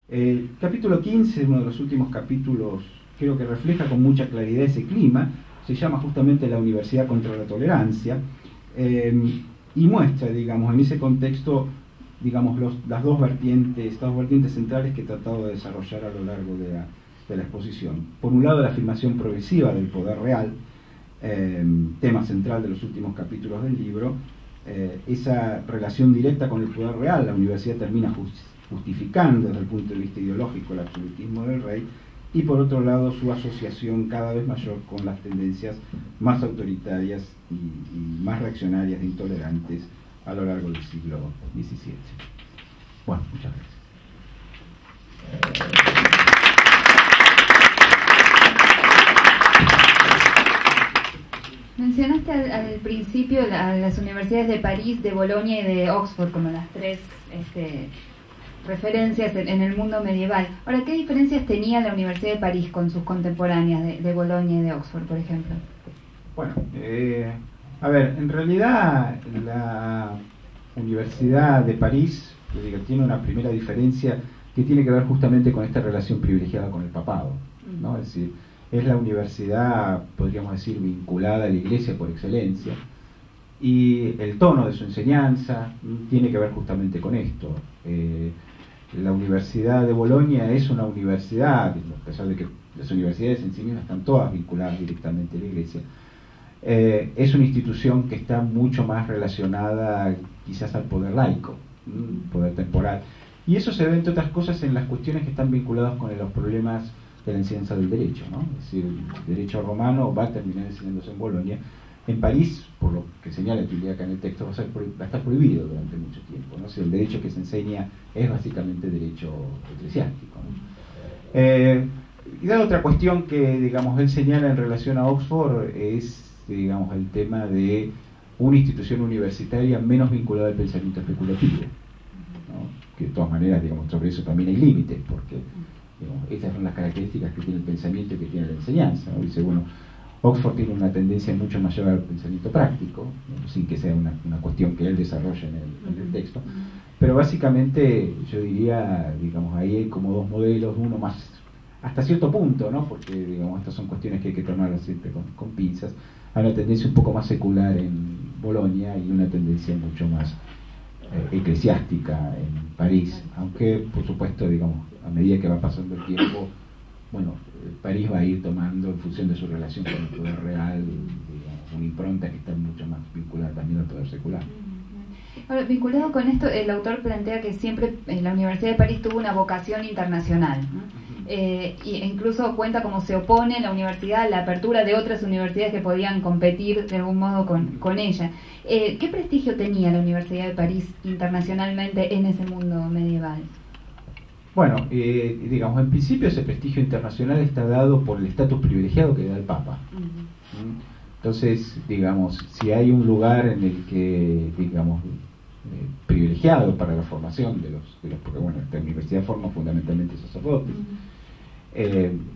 El capítulo 15, uno de los últimos capítulos, creo que refleja con mucha claridad ese clima. Se llama justamente La Universidad contra la Tolerancia, y muestra, digamos, en ese contexto, digamos, las dos vertientes centrales que he tratado de desarrollar a lo largo de la exposición. Por un lado, la afirmación progresiva del poder real, tema central de los últimos capítulos del libro, esa relación directa con el poder real. La universidad termina justificando desde el punto de vista ideológico el absolutismo del rey, y por otro lado su asociación cada vez mayor con las tendencias más autoritarias y más reaccionarias e intolerantes a lo largo del siglo XVII. Bueno, muchas gracias. Mencionaste al principio a las universidades de París, de Bolonia y de Oxford como las tres referencias en el mundo medieval. Ahora, ¿qué diferencias tenía la Universidad de París con sus contemporáneas de Bolonia y de Oxford, por ejemplo? Bueno, a ver, en realidad la Universidad de París, tiene una primera diferencia que tiene que ver justamente con esta relación privilegiada con el papado, ¿no? Es decir, es la universidad, podríamos decir, vinculada a la Iglesia por excelencia, y el tono de su enseñanza tiene que ver justamente con esto. La Universidad de Bolonia es una universidad, a pesar de que las universidades en sí mismas están todas vinculadas directamente a la Iglesia, es una institución que está mucho más relacionada quizás al poder laico, poder temporal, y eso se ve entre otras cosas en las cuestiones que están vinculadas con los problemas de la enseñanza del derecho, ¿no? Es decir, el derecho romano va a terminar enseñándose en Bolonia. En París, por lo que señala acá en el texto, va a estar prohibido durante mucho tiempo, ¿no? O sea, el derecho que se enseña es básicamente derecho eclesiástico, ¿no? Y la otra cuestión que, digamos, él señala en relación a Oxford es, digamos, el tema de una institución universitaria menos vinculada al pensamiento especulativo, ¿no? Que de todas maneras, digamos, sobre eso también hay límites, porque esas son las características que tiene el pensamiento y que tiene la enseñanza, ¿no? Dice, bueno, Oxford tiene una tendencia mucho mayor al pensamiento práctico, ¿no? Sin que sea una cuestión que él desarrolla en el texto, pero básicamente yo diría, digamos, ahí hay como dos modelos, uno más hasta cierto punto, ¿no? Porque, digamos, estas son cuestiones que hay que tomarlas siempre con pinzas. Hay una tendencia un poco más secular en Bolonia y una tendencia mucho más eclesiástica en París, aunque por supuesto, digamos, a medida que va pasando el tiempo, bueno, París va a ir tomando, en función de su relación con el poder real, digamos, una impronta que está mucho más vinculada también al poder secular. Ahora, vinculado con esto, el autor plantea que siempre la Universidad de París tuvo una vocación internacional, ¿no? E incluso cuenta cómo se opone la universidad a la apertura de otras universidades que podían competir de algún modo con ella. ¿Qué prestigio tenía la Universidad de París internacionalmente en ese mundo medieval? Bueno, digamos, en principio ese prestigio internacional está dado por el estatus privilegiado que da el Papa. Entonces, digamos, si hay un lugar en el que, digamos, privilegiado para la formación de los porque bueno, esta universidad forma fundamentalmente sacerdotes,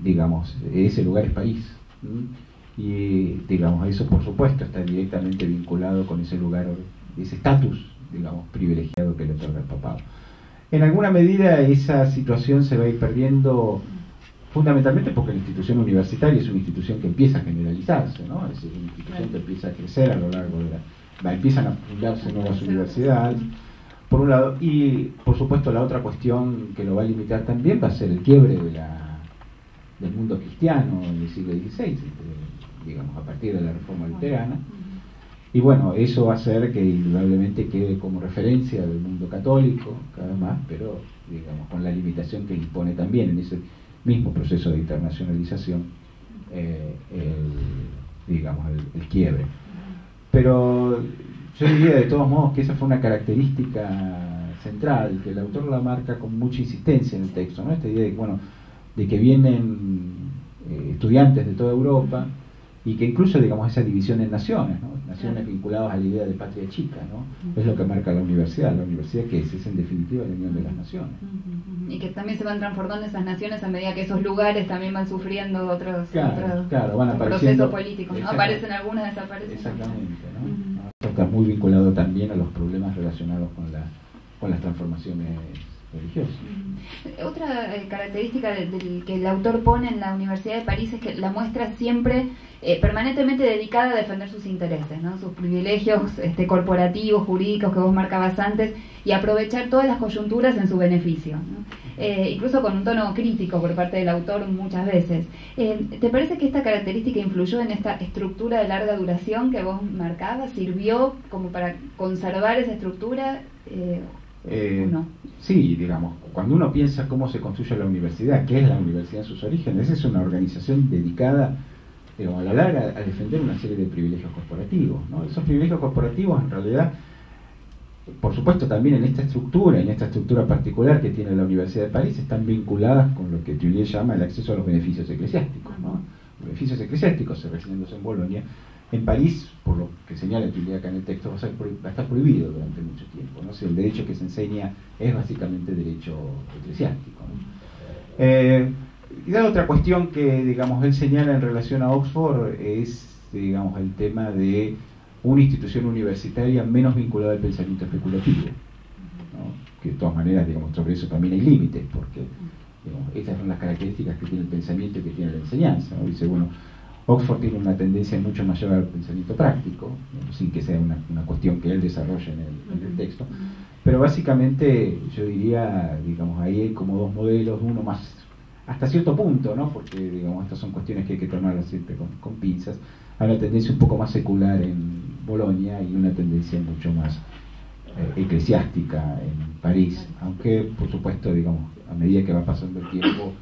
digamos, ese lugar es París, y digamos, eso por supuesto está directamente vinculado con ese lugar, ese estatus, digamos, privilegiado que le otorga el papado. En alguna medida esa situación se va a ir perdiendo fundamentalmente porque la institución universitaria es una institución que empieza a generalizarse, ¿no? Es una institución que empieza a crecer a lo largo de empiezan a fundarse nuevas universidades, por un lado, y por supuesto la otra cuestión que lo va a limitar también va a ser el quiebre del mundo cristiano en el siglo XVI, digamos, a partir de la Reforma Luterana, y bueno, eso va a hacer que indudablemente quede como referencia del mundo católico cada vez más, pero digamos con la limitación que impone también en ese mismo proceso de internacionalización el quiebre. Pero yo diría de todos modos que esa fue una característica central, que el autor la marca con mucha insistencia en el texto, ¿no? Esta idea de, bueno, de que vienen estudiantes de toda Europa, y que incluso, digamos, esa división en naciones, ¿no? Naciones vinculadas a la idea de patria chica, ¿no? Es lo que marca la universidad que es en definitiva la unión de las naciones. Y que también se van transformando esas naciones a medida que esos lugares también van sufriendo otros van procesos políticos, ¿no? Aparecen algunas, desaparecen. Exactamente, ¿no? Esto está muy vinculado también a los problemas relacionados con las transformaciones religioso. Otra característica que el autor pone en la Universidad de París es que la muestra siempre permanentemente dedicada a defender sus intereses, ¿no? Sus privilegios corporativos, jurídicos que vos marcabas antes, y aprovechar todas las coyunturas en su beneficio, ¿no? Incluso con un tono crítico por parte del autor muchas veces. ¿Te parece que esta característica influyó en esta estructura de larga duración que vos marcabas? ¿Sirvió como para conservar esa estructura? No. Sí, digamos, cuando uno piensa cómo se construye la universidad, qué es la universidad en sus orígenes, es una organización dedicada, digamos, a la larga a defender una serie de privilegios corporativos, ¿no? Esos privilegios corporativos en realidad, por supuesto también en esta estructura particular que tiene la Universidad de París, están vinculadas con lo que Tullier llama el acceso a los beneficios eclesiásticos, ¿no? Los beneficios eclesiásticos, recibiéndose en Bolonia, en París, por lo que señala Tullier acá en el texto, va a estar prohibido durante mucho tiempo, ¿no? O sea, el derecho que se enseña es básicamente derecho eclesiástico, ¿no? Y la otra cuestión que, digamos, él señala en relación a Oxford es, digamos, el tema de una institución universitaria menos vinculada al pensamiento especulativo, ¿no? Que de todas maneras, digamos, sobre eso también hay límites, porque, digamos, esas son las características que tiene el pensamiento y que tiene la enseñanza, ¿no? Dice, bueno, Oxford tiene una tendencia mucho mayor al pensamiento práctico, ¿no? Sin que sea una cuestión que él desarrolle en el texto, pero básicamente yo diría, digamos, ahí hay como dos modelos, uno más hasta cierto punto, ¿no? Porque, digamos, estas son cuestiones que hay que tomarlas siempre con pinzas. Hay una tendencia un poco más secular en Bolonia y una tendencia mucho más eclesiástica en París, aunque por supuesto, digamos, a medida que va pasando el tiempo,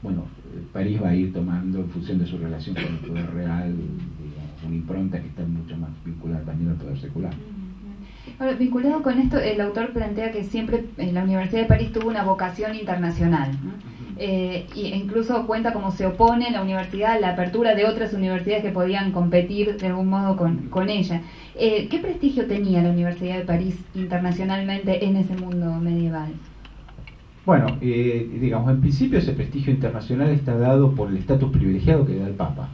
bueno, París va a ir tomando, en función de su relación con el poder real, digamos, una impronta que está mucho más vinculada también al poder secular. Ahora, vinculado con esto, el autor plantea que siempre la Universidad de París tuvo una vocación internacional, ¿no? E incluso cuenta cómo se opone la universidad a la apertura de otras universidades que podían competir de algún modo con ella. ¿Qué prestigio tenía la Universidad de París internacionalmente en ese mundo medieval? Bueno, digamos, en principio ese prestigio internacional está dado por el estatus privilegiado que da el Papa.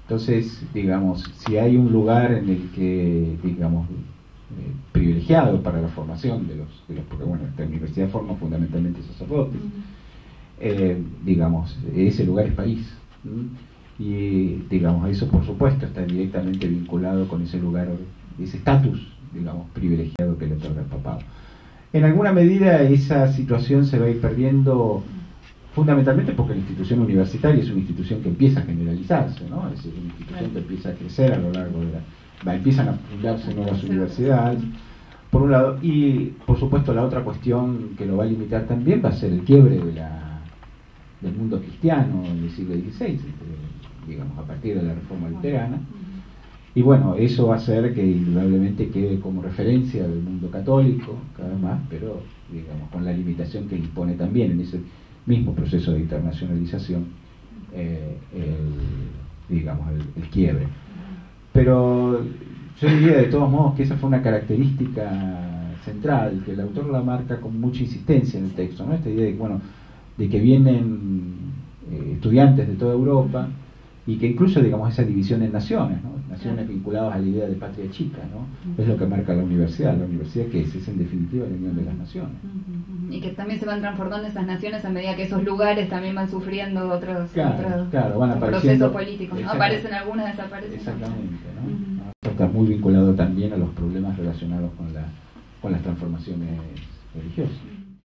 Entonces, digamos, si hay un lugar en el que, digamos, privilegiado para la formación de los porque bueno, esta universidad forma fundamentalmente sacerdotes, digamos, ese lugar es París, y digamos, eso por supuesto está directamente vinculado con ese lugar, ese estatus, digamos, privilegiado que le otorga el papado. En alguna medida esa situación se va a ir perdiendo fundamentalmente porque la institución universitaria es una institución que empieza a generalizarse, ¿no? Es una institución que empieza a crecer a lo largo de empiezan a fundarse nuevas universidades, por un lado, y por supuesto la otra cuestión que lo va a limitar también va a ser el quiebre del mundo cristiano en el siglo XVI, digamos, a partir de la Reforma Luterana, y bueno, eso va a hacer que indudablemente quede como referencia del mundo católico cada vez más, pero digamos con la limitación que impone también en ese mismo proceso de internacionalización el quiebre. Pero yo diría de todos modos que esa fue una característica central, que el autor la marca con mucha insistencia en el texto, ¿no? Esta idea de, bueno, de que vienen estudiantes de toda Europa y que incluso, digamos, esa división en naciones, ¿no? Naciones vinculadas a la idea de patria chica, ¿no? Es lo que marca la universidad que es en definitiva la unión de las naciones. Y que también se van transformando esas naciones a medida que esos lugares también van sufriendo otros van procesos políticos, ¿no? Aparecen algunas, desaparecen. Exactamente, ¿no? Esto está muy vinculado también a los problemas relacionados con las transformaciones religiosas.